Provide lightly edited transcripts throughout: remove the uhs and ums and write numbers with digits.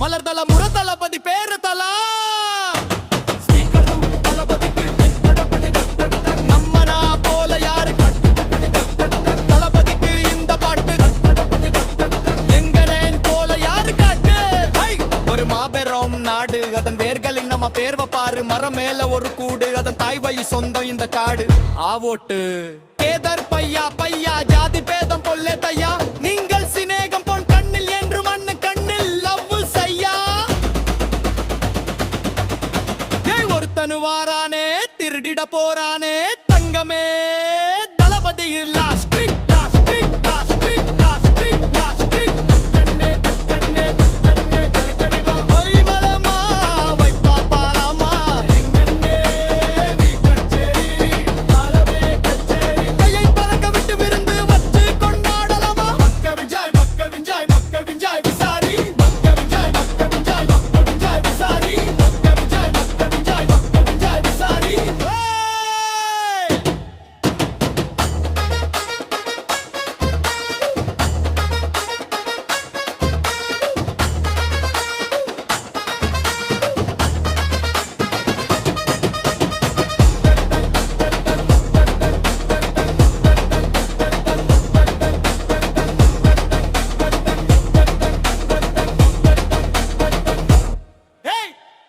மலர்தல முரதளபதி பேரு தலா நம்மனா போல யாரு தளபதிக்கு இந்த பாட்டு எங்கனேன் போல யாரு காட்டு ஒரு மாபெரும் நாடு அதன் வேர்களின் நம்ம பேர்வ பாரு மரம் மேல ஒரு கூடு அதன் தாய் வழி சொந்தம் இந்த காடு ஆவோட்டு கேதர் பையா பையா ஜாதி பேதம் பொல்லே தையா நீங்கள் சிநேகம் பொன் கண்ணில் என்று மண்ணு கண்ணில் லவ் செய்யா ஒருத்தனு வாரானே திருடிட போறானே தங்கமே தளபதி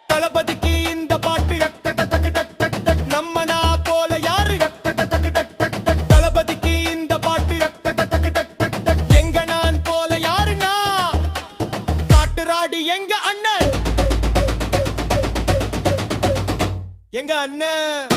தளபதிக்கு இந்த பாட்டு நம்மனா போல யாரு தளபதிக்கு இந்த பாட்டு எங்க நான் போல யாருனா காட்டுராடி எங்க அண்ணன்